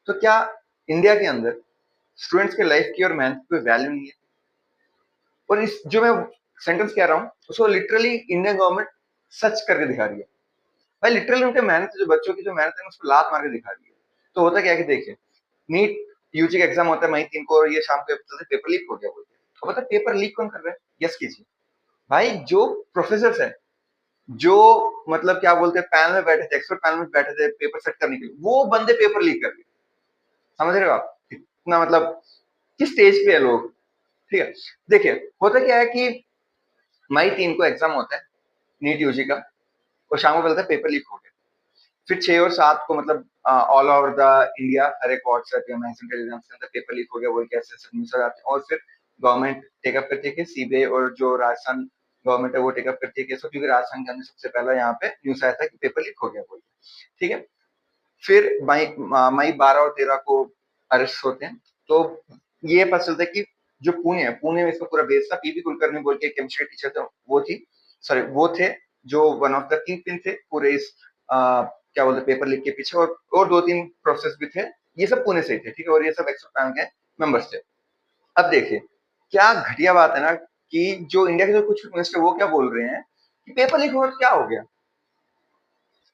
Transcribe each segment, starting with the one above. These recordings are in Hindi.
तो क्या इंडिया के अंदर स्टूडेंट्स के लाइफ की और मेहनत की कोई वैल्यू नहीं है? और इस जो मैं सेंटेंस कह रहा हूँ उसको लिटरली इंडियन गवर्नमेंट सच करके दिखा रही है। भाई लिटरली उनके मेहनत जो बच्चों की जो मेहनत है उसको लात मार के दिखा रही है। तो होता क्या है कि देखिए, नीट यूजी का एग्जाम होता है मई 3 को और ये शाम को पेपर लीक हो गया बोलते हैं। तो पता है पेपर लीक कौन कर रहा है? गेस कीजिए। भाई जो प्रोफेसर है, जो मतलब क्या बोलते हैं पैनल में बैठे थे, एक्सपर्ट पैनल में बैठे थे पेपर सेट करने के लिए, वो बंदे पेपर लीक कर रहे हैं। समझ रहे हो आप कितना मतलब किस स्टेज पे है लोग? ठीक है। देखिए, होता क्या है कि मई 3 को एग्जाम होता है नीट यूजी का, और शाम को बोलता है पेपर लीक हो गया। फिर 6 और 7 को मतलब ऑल ओवर द इंडिया हर एक व्हाट्सएप या मैसेज टेलीग्राम के अंदर पेपर लीक हो गया बोल के ऐसे ऐसे न्यूज आ जाते हैं, और फिर गवर्नमेंट टेकअप करती है कि सीबीआई और जो राजस्थान गवर्नमेंट है वो टेकअप करती है केस को, क्योंकि राजस्थान के अंदर सबसे पहला यहाँ पे न्यूज आया था कि पेपर लीक हो गया बोल के। ठीक है। फिर मई 12 और 13 को अरेस्ट होते हैं। तो ये पता चलता है कि जो पुणे में इसका पूरा बेस था, पीपी कुलकर्णी बोल के केमिस्ट्री टीचर थे, वो थी सॉरी वो थे जो one of the king pin थे पूरे इस क्या बोलते पेपर लीक के पीछे, और दो तीन प्रोसेस भी थे। ये सब पुणे से ही थे, ठीक है, और ये सब एक्सपर्ट पैनल के मेंबर्स थे। अब देखिए, क्या घटिया बात है ना कि जो इंडिया के जो कुछ मिनिस्टर वो क्या बोल रहे हैं कि पेपर लीक हुआ तो क्या हो गया।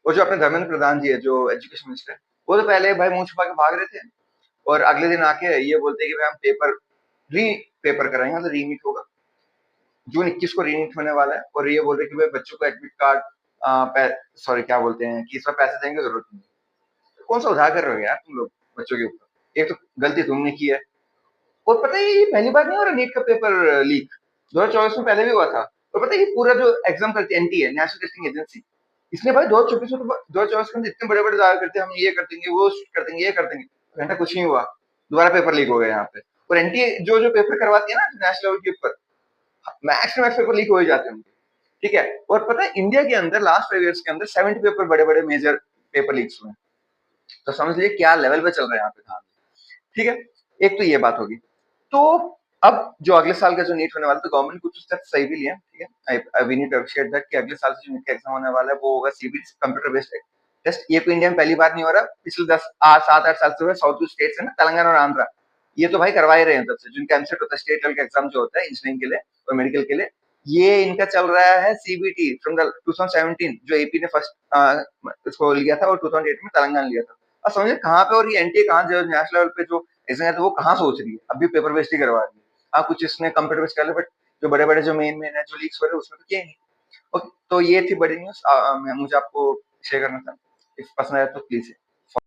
और जो अपने धर्मेंद्र प्रधान जी है जो एजुकेशन मिनिस्टर है, वो तो पहले भाई मुंह छुपा के भाग रहे थे, और अगले दिन आके ये बोलते हैं कि भाई हम री पेपर कराएंगे, मतलब रीनीट होगा, जून 21 को रीनीट होने वाला है, और ये बोल रहे हैं कि भाई बच्चों को एडमिट कार्ड सॉरी क्या बोलते हैं कि इसमें पैसे देने की जरूरत नहीं है। कौन सा उधार कर रहे हो यार तुम लोग बच्चों के ऊपर? एक तो गलती तुमने की है, और पता है ये पहली बार नहीं हो रहा नीट का पेपर लीक, 2024 में पहले भी हुआ था। और पता है ये पूरा जो एग्जाम करती है एनटीए, नेशनल टेस्टिंग एजेंसी, इसने भाई 2024 में 2024 के अंदर इतने बड़े बड़े दावे करते हैं, हम ये कर देंगे वो कर देंगे ये कर देंगे, घंटा कुछ नहीं हुआ, दोबारा पेपर लीक हो गया यहाँ पे। और एनटीए जो जो पेपर करवाती है ना नेशनल लेवल के ऊपर, max to max paper leak हो ही जाते हैं उनके। ठीक है। और पता है इंडिया के अंदर लास्ट 5 इयर्स के अंदर 70 पेपर बड़े बड़े मेजर पेपर लीक्स हुए हैं। तो समझ लीजिए क्या लेवल पे चल रहा है यहाँ पे काम। ठीक है। एक तो ये बात होगी। तो अब जो अगले साल का जो नीट होने वाला है, तो गवर्नमेंट कुछ स्टेप सही भी लिए हैं, ठीक है। I we need to appreciate that कि अगले साल से जो नीट का एग्जाम होने वाला है वो होगा सीबीटी कंप्यूटर बेस्ड टेस्ट। ये तो इंडिया में पहली बार नहीं हो रहा, पिछले 7-8 साल से हो रहा है। साउथ ईस्ट स्टेट्स है ना, तेलंगाना और आंध्रा, ये तो भाई करवा ही रहे हैं तब से। जिनका एमसेट होता है स्टेट लेवल का एग्जाम जो होता है इंजीनियरिंग के लिए और मेडिकल के लिए, ये इनका चल रहा है सीबीटी फ्रॉम द 2017, जो एपी ने फर्स्ट इसको लिया था, और 2008 में तेलंगाना लिया था। अब समझे कहाँ पे, और ये एनटीए कहाँ जो नेशनल लेवल पे जो एग्जाम है तो वो कहाँ सोच रही है, अभी पेपर बेस्ड ही करवा रही है। हाँ कुछ इसने कंप्यूटर बेस्ड कर लिया, बट जो बड़े बड़े जो मेन मेन है जो लीक्स हो रहे हैं उसमें तो किया ही नहीं। ओके, तो ये थी बड़ी न्यूज, मुझे आपको शेयर करना था। इफ पसंद आया तो प्लीज